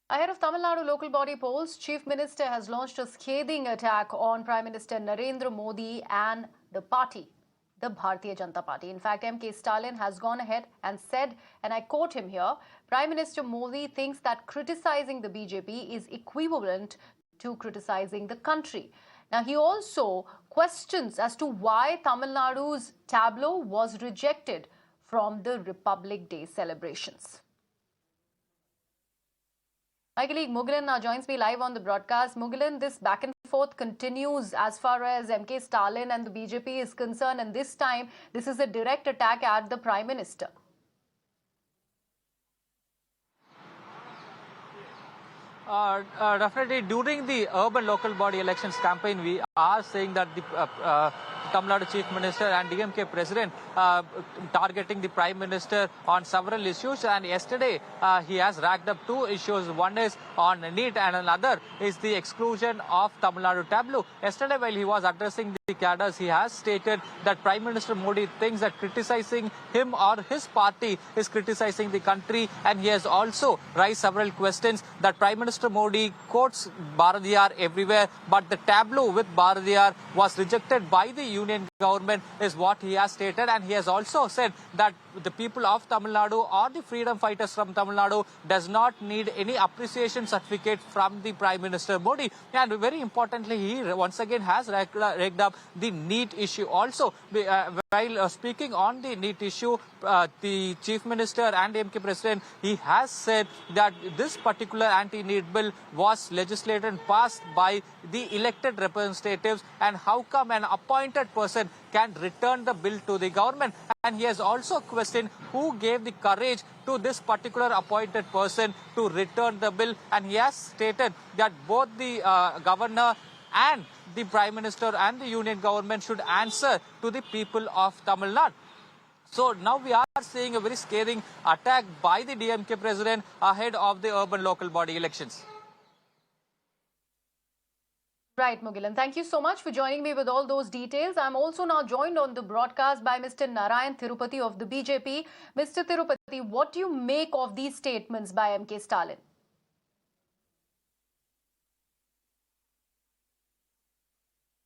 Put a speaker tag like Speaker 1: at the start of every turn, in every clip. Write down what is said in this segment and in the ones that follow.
Speaker 1: Ahead of Tamil Nadu local body polls, Chief Minister has launched a scathing attack on Prime Minister Narendra Modi and the party, the Bharatiya Janata Party. In fact, MK Stalin has gone ahead and said, and I quote him here, Prime Minister Modi thinks that criticizing the BJP is equivalent to criticizing the country. Now, he also questions as to why Tamil Nadu's tableau was rejected from the Republic Day celebrations. My colleague Mugilan now joins me live on the broadcast. Mugilan, this back and forth continues as far as MK Stalin and the BJP is concerned, and this time this is a direct attack at the Prime Minister.
Speaker 2: Definitely, during the urban local body elections campaign, we are saying that the Tamil Nadu Chief Minister and DMK President targeting the Prime Minister on several issues. And yesterday, he has racked up two issues. One is on NEET and another is the exclusion of Tamil Nadu tableau. Yesterday, while he was addressing the cadres, he has stated that Prime Minister Modi thinks that criticizing him or his party is criticizing the country. And he has also raised several questions that Prime Minister Modi quotes Bharatiya everywhere, but the tableau with Bharatiya was rejected by the union government is what he has stated. And he has also said that the people of Tamil Nadu or the freedom fighters from Tamil Nadu does not need any appreciation certificate from the Prime Minister Modi. And very importantly, he once again has racked up the NEET issue also. While speaking on the NEET issue, the Chief Minister and MK President, he has said that this particular anti-NEET bill was legislated and passed by the elected representatives, and how come an appointed person can return the bill to the government? And he has also questioned who gave the courage to this particular appointed person to return the bill. And he has stated that both the governor and the Prime Minister and the union government should answer to the people of Tamil Nadu. So now we are seeing a very scathing attack by the DMK president ahead of the urban local body elections.
Speaker 1: Right, Mugilan. Thank you so much for joining me with all those details. I'm also now joined on the broadcast by Mr. Narayan Tirupati of the BJP. Mr. Tirupati, what do you make of these statements by MK Stalin?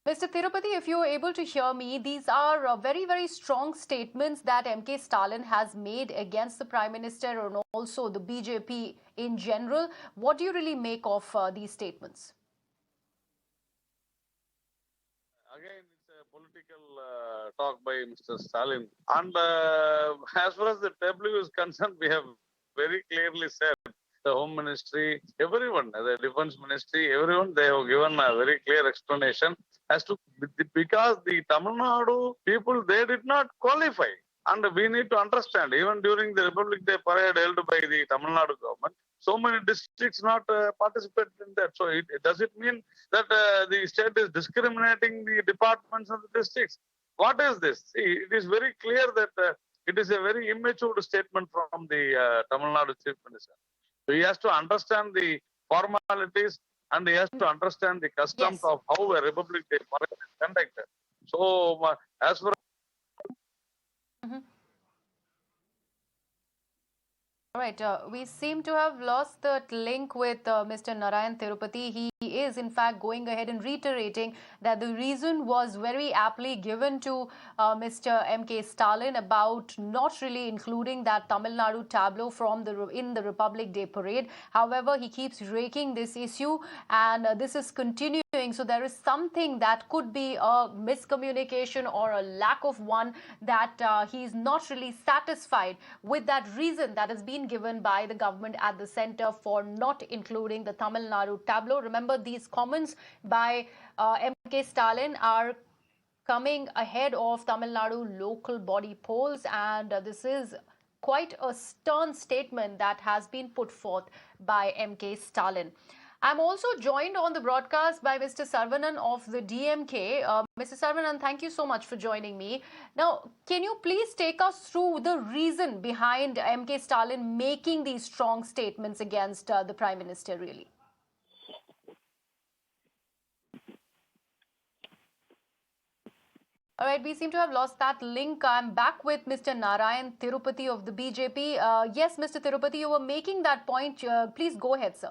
Speaker 1: Mr. Tirupati, if you're able to hear me, these are very, very strong statements that MK Stalin has made against the Prime Minister and also the BJP in general. What do you really make of these statements?
Speaker 3: Again, it's a political talk by Mr. Stalin. And as far as the tableau is concerned, we have very clearly said the Home Ministry, everyone, the Defense Ministry, everyone, they have given a very clear explanation as to because the Tamil Nadu people, they did not qualify. And we need to understand, even during the Republic Day parade held by the Tamil Nadu government, so many districts not participated in that. So does it mean that the state is discriminating the departments and the districts? What is this? See, it is very clear that it is a very immature statement from the Tamil Nadu Chief Minister. So he has to understand the formalities and he has to understand the customs of how a Republic Day parade is conducted. So as for
Speaker 1: All right, we seem to have lost that link with Mr. Narayan Tirupati. He is in fact going ahead and reiterating that the reason was very aptly given to Mr. MK Stalin about not really including that Tamil Nadu tableau from in the Republic Day parade. However, he keeps raking this issue and this is continuing. So there is something that could be a miscommunication or a lack of one, that he is not really satisfied with that reason that has been given by the government at the center for not including the Tamil Nadu tableau. Remember, these comments by MK Stalin are coming ahead of Tamil Nadu local body polls, and this is quite a stern statement that has been put forth by MK Stalin. I'm also joined on the broadcast by Mr. Sarvanan of the DMK. Mr. Sarvanan, thank you so much for joining me. Now, can you please take us through the reason behind MK Stalin making these strong statements against the Prime Minister, really? All right, we seem to have lost that link. I'm back with Mr. Narayan Tirupati of the BJP. Yes, Mr. Tirupati, you were making that point. Please go ahead, sir.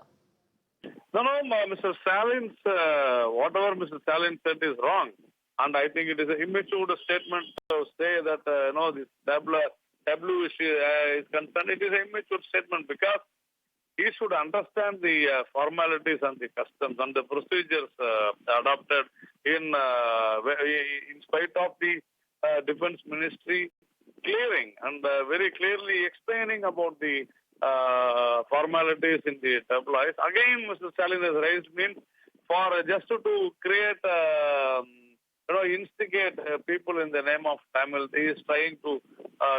Speaker 3: No, no, Mr. Stalin's, whatever Mr. Stalin said is wrong. And I think it is an immature statement to say that, this tableau is concerned. It is an immature statement because he should understand the formalities and the customs and the procedures adopted in spite of the Defense Ministry clearing and very clearly explaining about the formalities in the tabloids. Again, Mr. Stalin has raised means for just to create, instigate people in the name of Tamil. He is trying to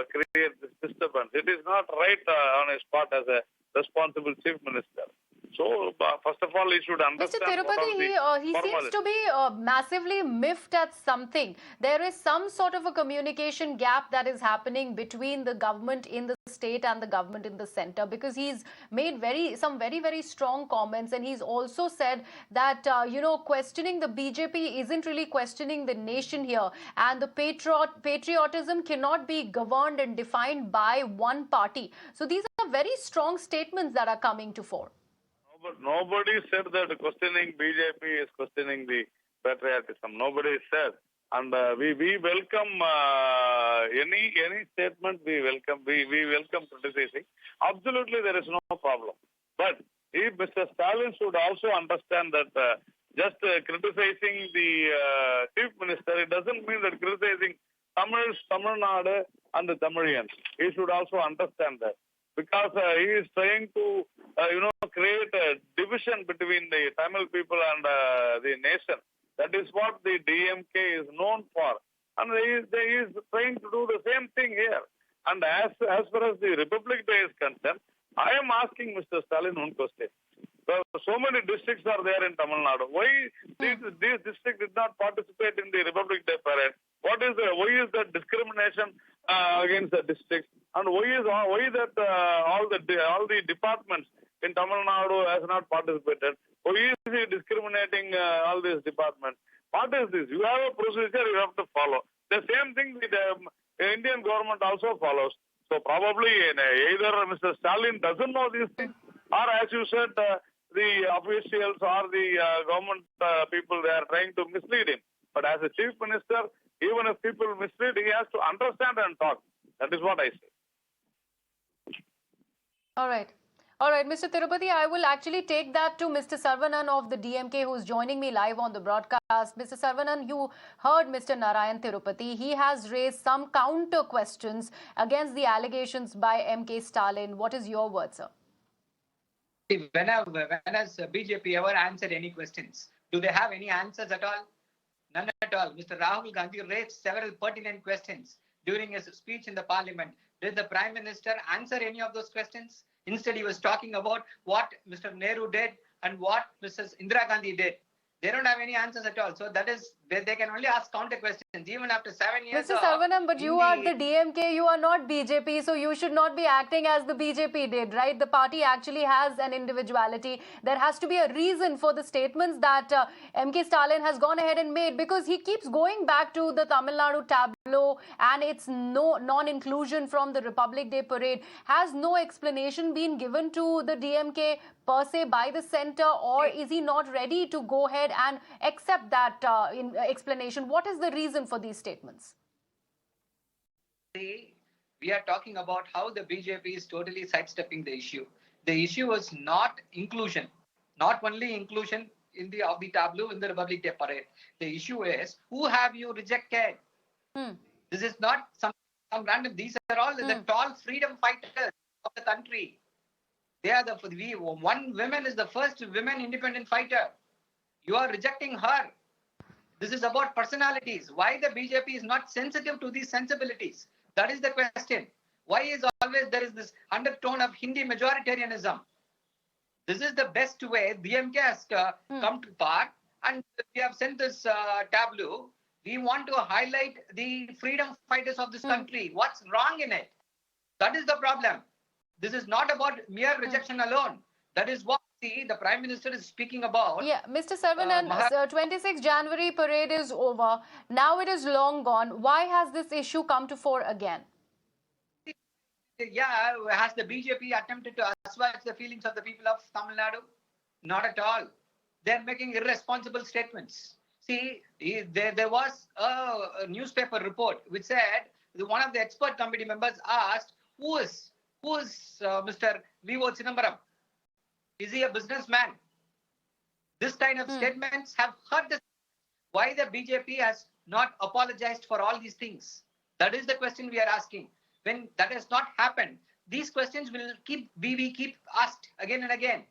Speaker 3: create this disturbance. It is not right on his part as a responsible chief minister. So, first of all, he should understand.
Speaker 1: Mr. Tirupati, he seems to be massively miffed at something. There is some sort of a communication gap that is happening between the government in the state and the government in the center, because he's made some very strong comments, and he's also said that questioning the BJP isn't really questioning the nation here, and the patriotism cannot be governed and defined by one party. So these are very strong statements that are coming to fore.
Speaker 3: But nobody said that questioning BJP is questioning the patriotism. Nobody said. And we welcome any statement. We welcome criticizing. Absolutely, there is no problem. But if Mr. Stalin should also understand that just criticizing the chief minister, it doesn't mean that criticizing Tamil Nadu and the Tamilians. He should also understand that. Because he is trying to, create a division between the Tamil people and the nation. That is what the DMK is known for. And he is trying to do the same thing here. And as far as the Republic Day is concerned, I am asking Mr. Stalin one question. So many districts are there in Tamil Nadu. Why these districts did not participate in the Republic Day parade? Why is that discrimination against the districts? And why that all the departments in Tamil Nadu has not participated? Why is he discriminating all these departments? What is this? You have a procedure you have to follow. The same thing the Indian government also follows. So probably either Mr. Stalin doesn't know these things, or as you said, the officials or the government people, they are trying to mislead him. But as a chief minister, even if people mislead, he has to understand and talk. That is what I say.
Speaker 1: All right. All right, Mr. Tirupati, I will actually take that to Mr. Saravanan of the DMK, who is joining me live on the broadcast. Mr. Saravanan, you heard Mr. Narayan Tirupati. He has raised some counter questions against the allegations by MK Stalin. What is your word, sir?
Speaker 4: When has BJP ever answered any questions? Do they have any answers at all? None at all. Mr. Rahul Gandhi raised several pertinent questions during his speech in the parliament. Did the Prime Minister answer any of those questions? Instead, he was talking about what Mr. Nehru did and what Mrs. Indira Gandhi did. They don't have any answers at all. So that is, they can only ask counter questions even after 7 years.
Speaker 1: Mr. Saravanan, but you are the DMK, you are not BJP, so you should not be acting as the BJP did, right? The party actually has an individuality. There has to be a reason for the statements that MK Stalin has gone ahead and made, because he keeps going back to the Tamil Nadu tableau and its non-inclusion from the Republic Day parade. Has no explanation been given to the DMK per se by the center, or is he not ready to go ahead and accept that explanation? What is the reason for these statements?
Speaker 4: We are talking about how the BJP is totally sidestepping the issue. The issue was not inclusion, not only inclusion of the tableau in the Republic Day parade. The issue is, who have you rejected? This is not some random. These are all the tall freedom fighters of the country. They are one woman is the first women independent fighter. You are rejecting her. This is about personalities. Why the BJP is not sensitive to these sensibilities? That is the question. Why is always there is this undertone of Hindi majoritarianism? This is the best way. DMK has come to part, and we have sent this tableau. We want to highlight the freedom fighters of this country. What's wrong in it? That is the problem. This is not about mere rejection alone. That is what the Prime Minister is speaking about.
Speaker 1: Yeah, Mr. Saravanan, 26 January parade is over. Now it is long gone. Why has this issue come to fore again?
Speaker 4: Yeah, has the BJP attempted to assuage the feelings of the people of Tamil Nadu? Not at all. They're making irresponsible statements. See, there was a newspaper report which said one of the expert committee members asked, who is Mr. V.O. Chidambaram? Is he a businessman? This kind of statements have hurt the. Why the BJP has not apologized for all these things? That is the question we are asking. When that has not happened, these questions will keep asked again and again.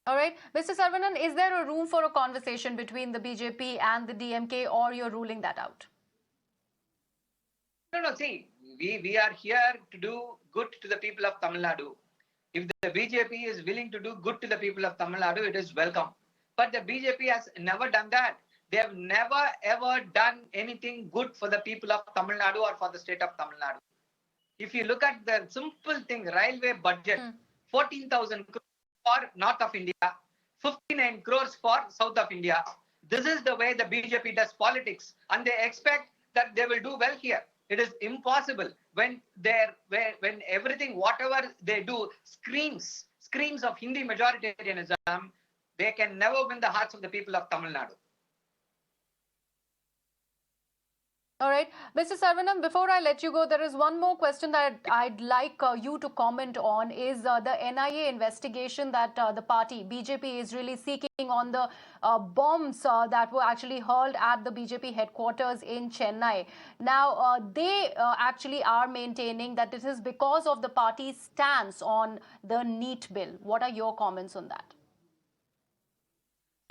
Speaker 1: All right. Mr. Saravanan, is there a room for a conversation between the BJP and the DMK, or you're ruling that out?
Speaker 4: No. See, we are here to do good to the people of Tamil Nadu. If the BJP is willing to do good to the people of Tamil Nadu, it is welcome. But the BJP has never done that. They have never ever done anything good for the people of Tamil Nadu or for the state of Tamil Nadu. If you look at the simple thing, railway budget, 14,000 crores for north of India, 59 crores for south of India. This is the way the BJP does politics, and they expect that they will do well here. It is impossible when everything, whatever they do, screams of Hindi majoritarianism. They can never win the hearts of the people of Tamil Nadu.
Speaker 1: All right. Mr. Saravanan, before I let you go, there is one more question that I'd like you to comment on is the NIA investigation that the party, BJP, is really seeking on the bombs that were actually hurled at the BJP headquarters in Chennai. Now, they actually are maintaining that it is because of the party's stance on the NEET bill. What are your comments on that?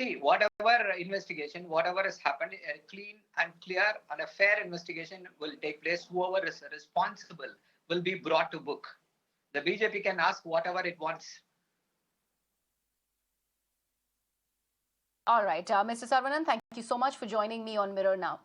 Speaker 4: See, whatever investigation, whatever has happened, a clean and clear and a fair investigation will take place. Whoever is responsible will be brought to book. The BJP can ask whatever it wants.
Speaker 1: All right. Mr. Saravanan, thank you so much for joining me on Mirror Now.